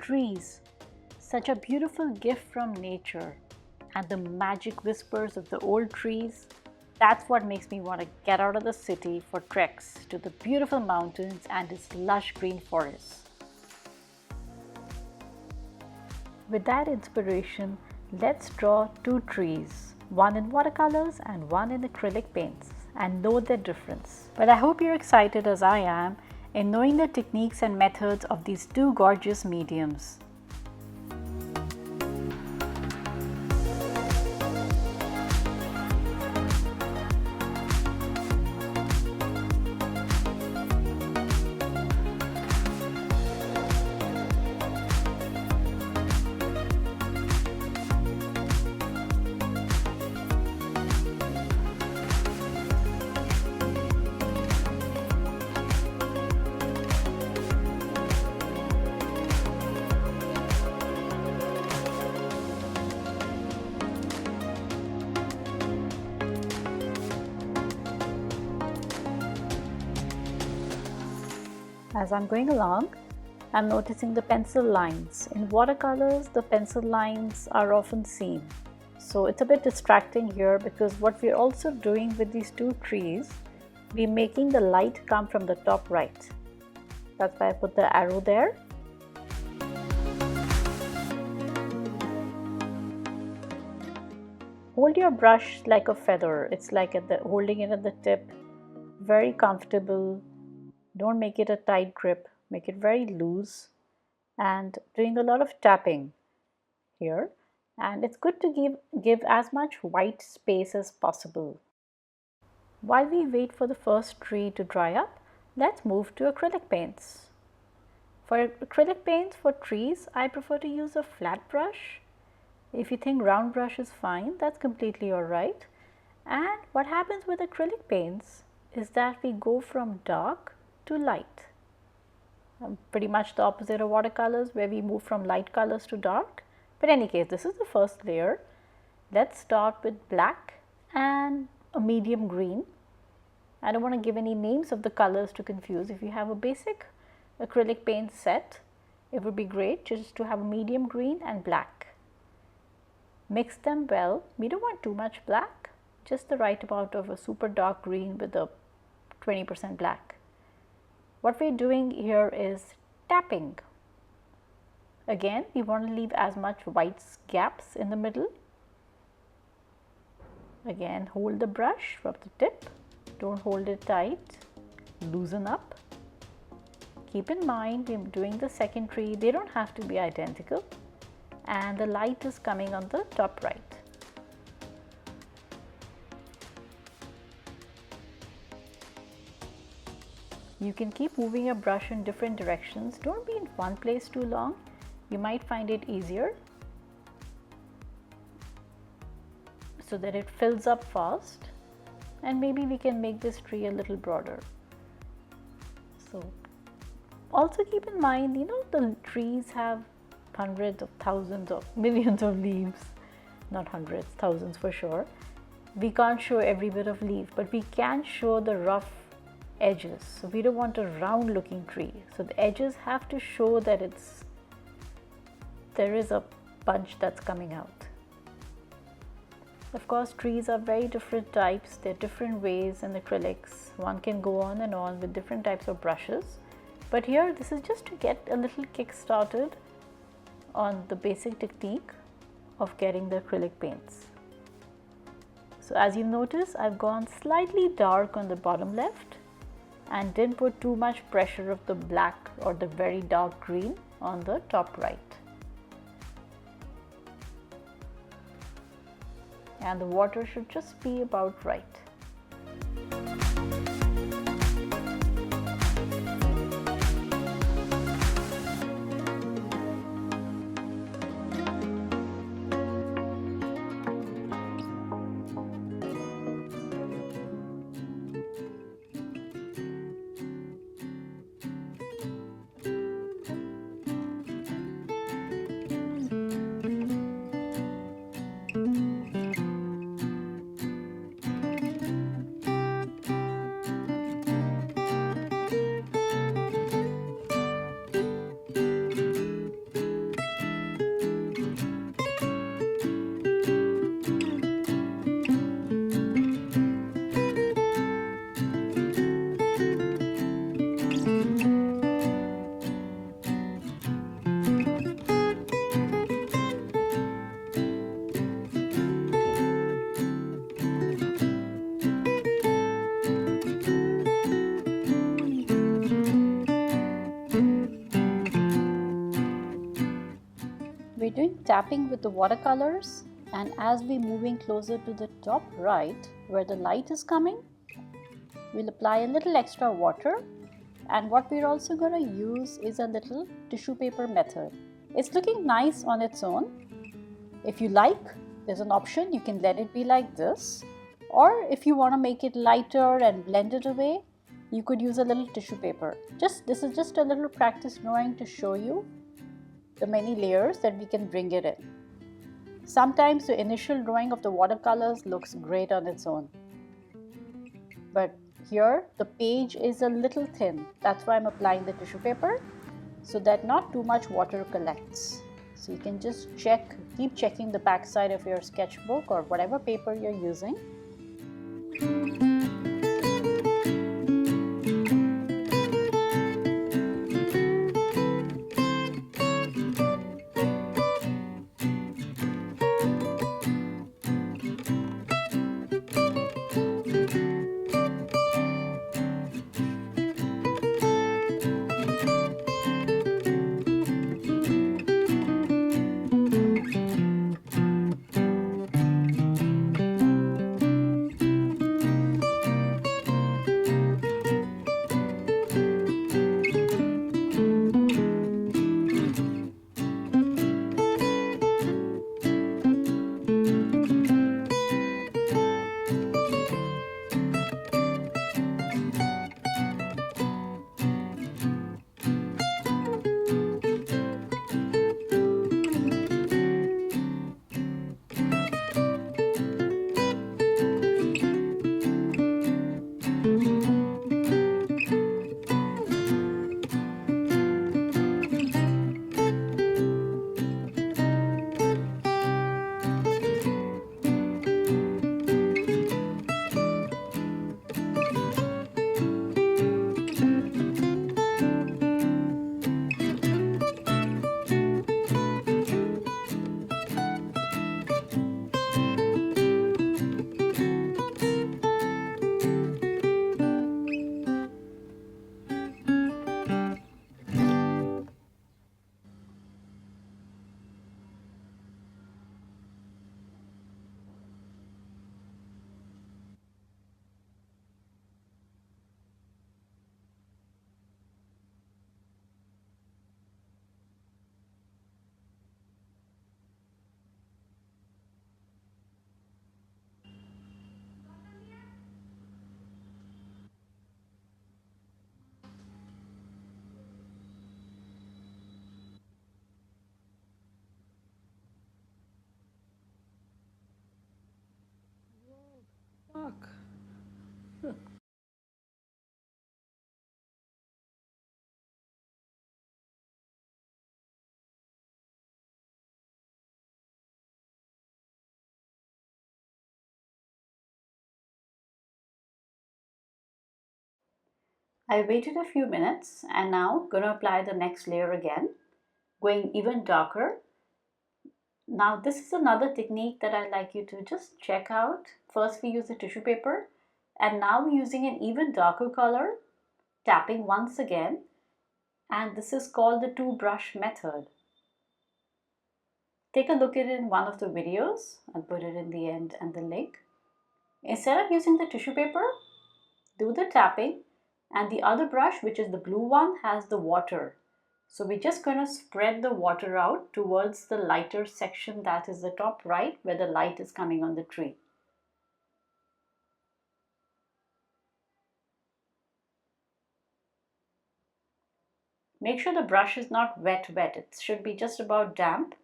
trees, such a beautiful gift from nature, and the magic whispers of the old trees. That's what makes me want to get out of the city for treks to the beautiful mountains and its lush green forests. With that inspiration, let's draw two trees, one in watercolors and one in acrylic paints, and know their difference. But I hope you're excited as I am in knowing the techniques and methods of these two gorgeous mediums. As I'm going along, I'm noticing the pencil lines. In watercolors, the pencil lines are often seen. So it's a bit distracting here because what we're also doing with these two trees, we're making the light come from the top right. That's why I put the arrow there. Hold your brush like a feather. It's like holding it at the tip. Very comfortable. Don't make it a tight grip, make it very loose, and doing a lot of tapping here. And it's good to give as much white space as possible. While we wait for the first tree to dry up, let's move to acrylic paints. For acrylic paints for trees, I prefer to use a flat brush. If you think round brush is fine, that's completely alright. And what happens with acrylic paints is that we go from dark to light. Pretty much the opposite of watercolors where we move from light colors to dark. But in any case, this is the first layer. Let's start with black and a medium green. I don't want to give any names of the colors to confuse. If you have a basic acrylic paint set, it would be great just to have a medium green and black. Mix them well. We don't want too much black, just the right amount of a super dark green with a 20% black. What we're doing here is tapping. Again, we want to leave as much white gaps in the middle. Again, hold the brush from the tip. Don't hold it tight. Loosen up. Keep in mind, we're doing the second tree. They don't have to be identical. And the light is coming on the top right. You can keep moving your brush in different directions. Don't be in one place too long. You might find it easier so that it fills up fast, and maybe we can make this tree a little broader. So also keep in mind, the trees have hundreds of thousands of millions of leaves, not hundreds, thousands for sure. We can't show every bit of leaf, but we can show the rough edges. So we don't want a round looking tree. So the edges have to show that there is a bunch that's coming out. Of course, trees are very different types. There are different ways in acrylics. One can go on and on with different types of brushes. But here, this is just to get a little kick started on the basic technique of getting the acrylic paints. So as you notice, I've gone slightly dark on the bottom left and didn't put too much pressure of the black or the very dark green on the top right. And the water should just be about right. doing tapping with the watercolors, and as we're moving closer to the top right where the light is coming, we'll apply a little extra water. And what we're also going to use is a little tissue paper method. It's looking nice on its own. If you like, there's an option, you can let it be like this. Or if you want to make it lighter and blend it away, you could use a little tissue paper. This is just a little practice drawing to show you the many layers that we can bring it in. Sometimes the initial drawing of the watercolors looks great on its own. But here the page is a little thin. That's why I'm applying the tissue paper so that not too much water collects. So you can just keep checking the back side of your sketchbook or whatever paper you're using. Fuck. I waited a few minutes and now going to apply the next layer again, going even darker. Now this is another technique that I'd like you to just check out. First we use the tissue paper and now we're using an even darker color, tapping once again, and this is called the two brush method. Take a look at it in one of the videos. I'll put it in the end and the link. Instead of using the tissue paper, do the tapping, and the other brush, which is the blue one, has the water. So we're just going to spread the water out towards the lighter section, that is the top right where the light is coming on the tree. Make sure the brush is not wet, it should be just about damp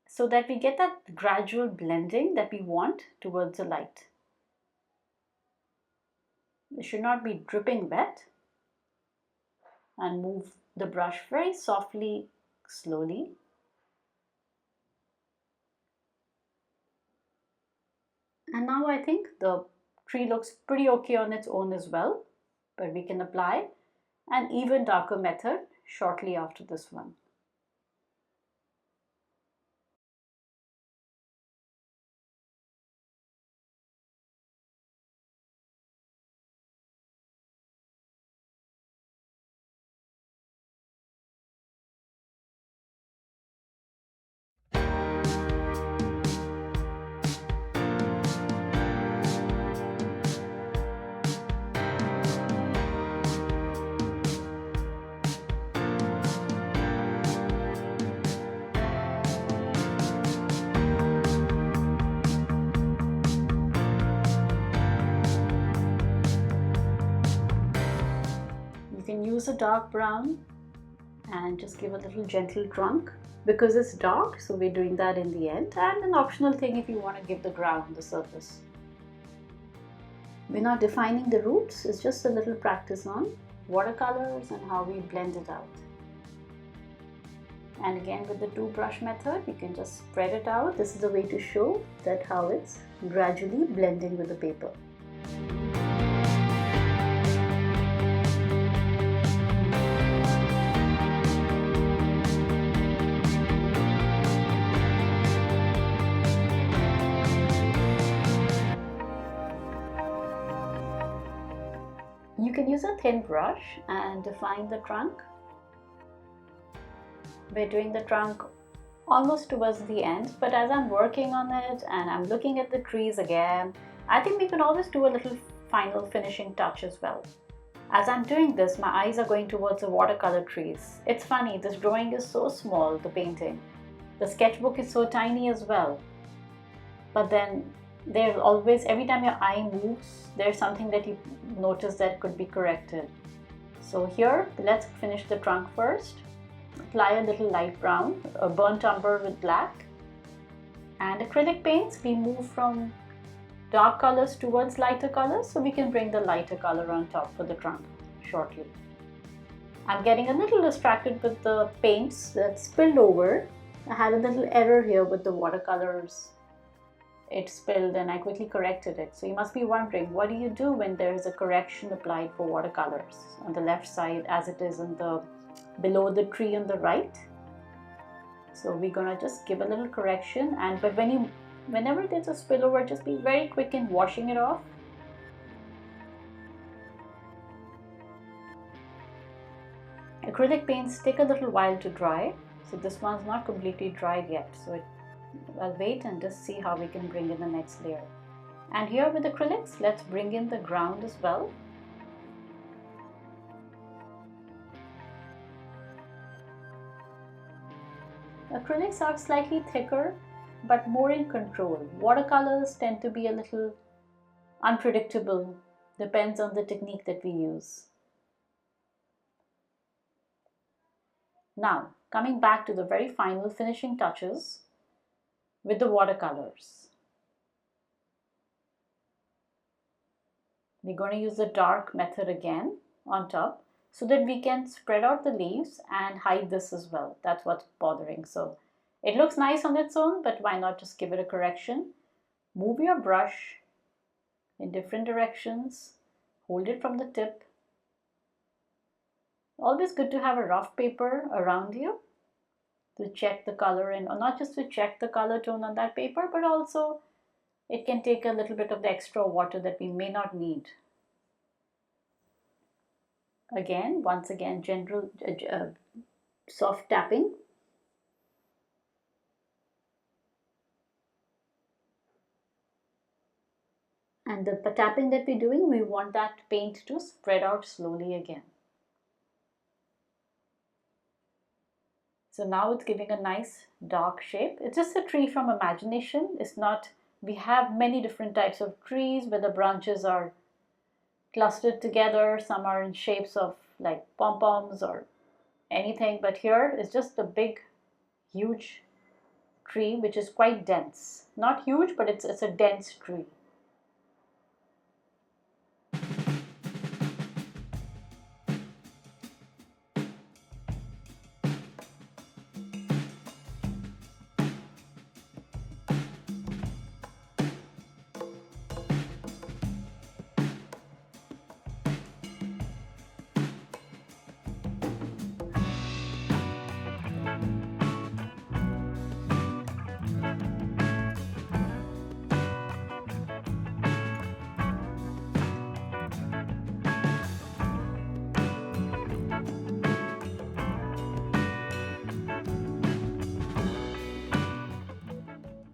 so that we get that gradual blending that we want towards the light. It should not be dripping wet. And move the brush very softly, slowly. And now I think the tree looks pretty okay on its own as well, but we can apply an even darker method shortly after this one. can use a dark brown and just give a little gentle trunk because it's dark, so we're doing that in the end, and an optional thing if you want to give the ground the surface. We're not defining the roots, it's just a little practice on watercolors and how we blend it out. And again, with the two brush method, you can just spread it out. This is the way to show that how it's gradually blending with the paper. You can use a thin brush and define the trunk. We're doing the trunk almost towards the end, but as I'm working on it and I'm looking at the trees again, I think we can always do a little final finishing touch as well. As I'm doing this, my eyes are going towards the watercolor trees. It's funny, this drawing is so small, the painting. The sketchbook is so tiny as well. But then there's always, every time your eye moves, there's something that you notice that could be corrected. So here, let's finish the trunk first. Apply a little light brown, a burnt umber with black. And acrylic paints, we move from dark colors towards lighter colors, so we can bring the lighter color on top for the trunk shortly. I'm getting a little distracted with the paints that spilled over. I had a little error here with the watercolors. It spilled and I quickly corrected it. So you must be wondering, what do you do when there is a correction applied for watercolors on the left side as it is in the below the tree on the right? So we're gonna just give a little correction, but whenever there's a spillover, just be very quick in washing it off. Acrylic paints take a little while to dry, so this one's not completely dried yet, so I'll wait and just see how we can bring in the next layer. And here with acrylics, let's bring in the ground as well. Acrylics are slightly thicker but more in control. Watercolors tend to be a little unpredictable, depends on the technique that we use. Now, coming back to the very final finishing touches with the watercolors. We're going to use the dark method again on top, so that we can spread out the leaves and hide this as well. That's what's bothering. So it looks nice on its own, but why not just give it a correction? Move your brush in different directions, hold it from the tip. Always good to have a rough paper around you to check the color, and not just to check the color tone on that paper, but also it can take a little bit of the extra water that we may not need. Again, once again, gentle soft tapping. And the tapping that we're doing, we want that paint to spread out slowly again. So now it's giving a nice dark shape. It's just a tree from imagination. It's not, we have many different types of trees where the branches are clustered together. Some are in shapes of like pom-poms or anything, but here is just a big, huge tree which is quite dense. Not huge, but it's a dense tree.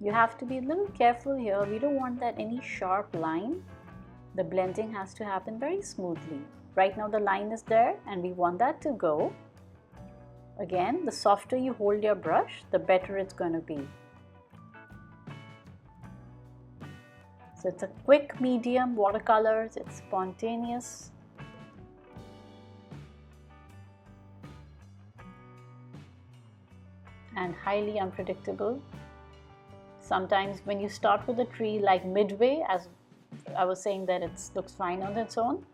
You have to be a little careful here. We don't want that any sharp line. The blending has to happen very smoothly. Right now the line is there and we want that to go. Again, the softer you hold your brush, the better it's going to be. So it's a quick medium watercolors, it's spontaneous. and highly unpredictable. Sometimes when you start with a tree like midway, as I was saying that it looks fine on its own,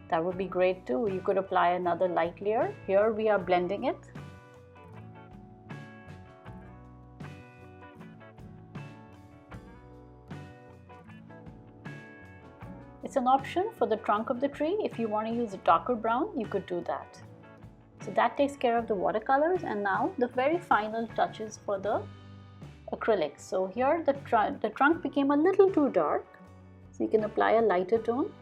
that would be great too. You could apply another light layer. Here we are blending it. It's an option for the trunk of the tree. If you want to use a darker brown, you could do that. So that takes care of the watercolors, and now the very final touches for the acrylics. So here the trunk became a little too dark, so you can apply a lighter tone.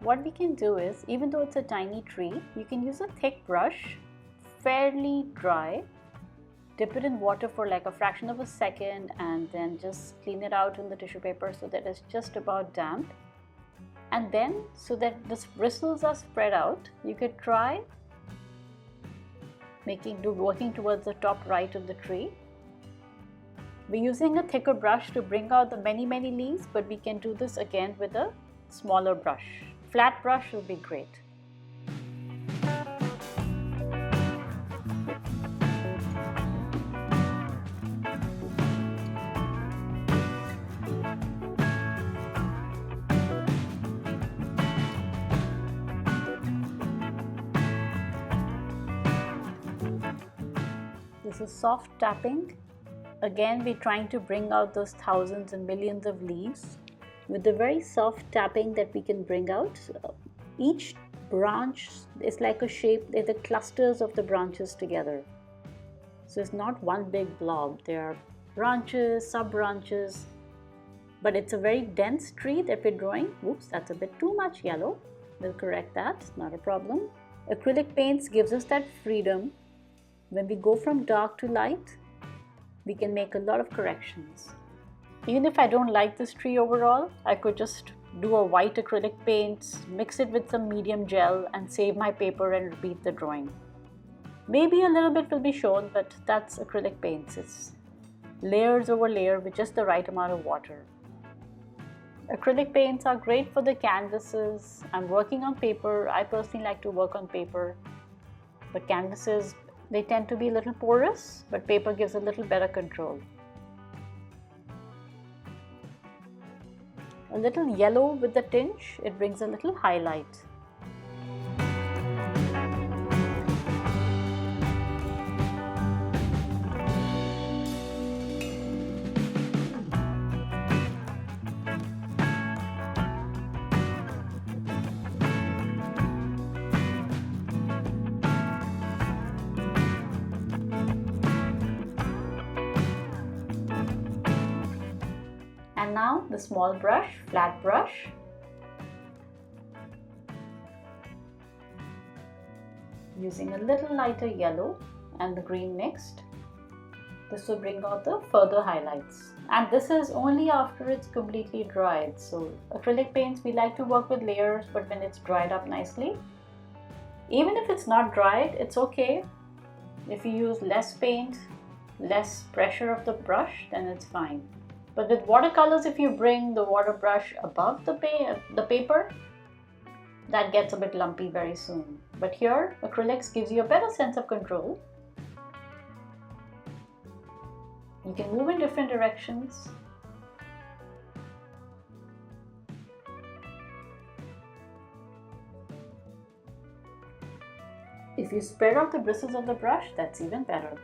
What we can do is, even though it's a tiny tree, you can use a thick brush, fairly dry, dip it in water for like a fraction of a second, and then just clean it out in the tissue paper so that it's just about damp. And then, so that the bristles are spread out, you could try working towards the top right of the tree. We're using a thicker brush to bring out the many leaves, but we can do this again with a smaller brush. Flat brush will be great. This is soft tapping. Again, we're trying to bring out those thousands and millions of leaves with the very soft tapping that we can bring out. Each branch is like a shape, they're the clusters of the branches together. So it's not one big blob, there are branches, sub-branches, but it's a very dense tree that we're drawing. Oops, that's a bit too much yellow. We'll correct that, not a problem. Acrylic paints gives us that freedom. When we go from dark to light, we can make a lot of corrections. Even if I don't like this tree overall, I could just do a white acrylic paint, mix it with some medium gel, and save my paper and repeat the drawing. Maybe a little bit will be shown, but that's acrylic paints. It's layers over layer with just the right amount of water. Acrylic paints are great for the canvases. I'm working on paper. I personally like to work on paper, but canvases, they tend to be a little porous, but paper gives a little better control. A little yellow with the tinge, it brings a little highlight. And now the small brush, flat brush. Using a little lighter yellow and the green mixed. This will bring out the further highlights. And this is only after it's completely dried. So acrylic paints, we like to work with layers, but when it's dried up nicely. Even if it's not dried, it's okay. If you use less paint, less pressure of the brush, then it's fine. But with watercolors, if you bring the water brush above the paper, that gets a bit lumpy very soon. But here, acrylics gives you a better sense of control. You can move in different directions. If you spread out the bristles of the brush, that's even better.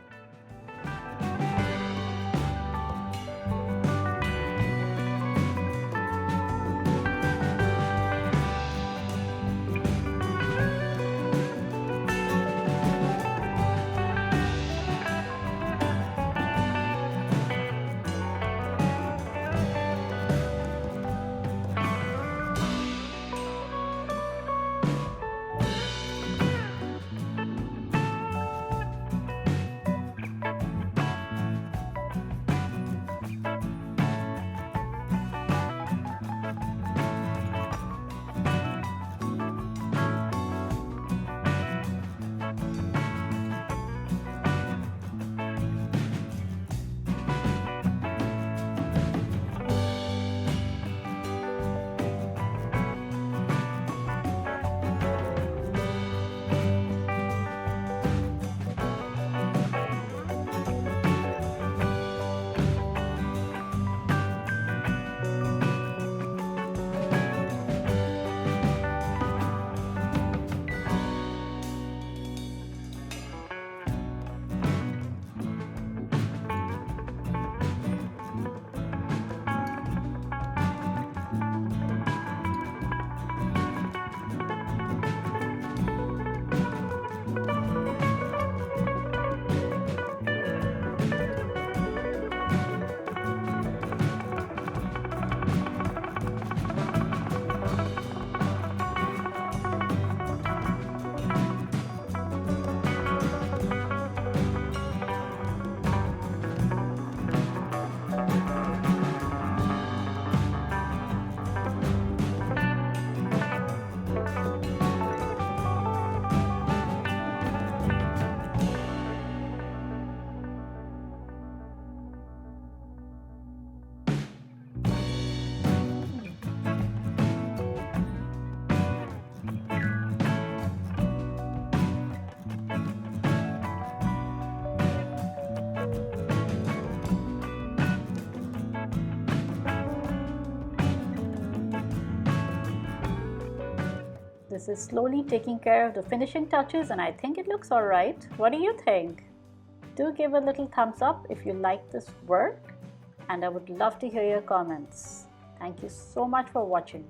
This is slowly taking care of the finishing touches and I think it looks alright. What do you think? Do give a little thumbs up if you like this work, and I would love to hear your comments. Thank you so much for watching.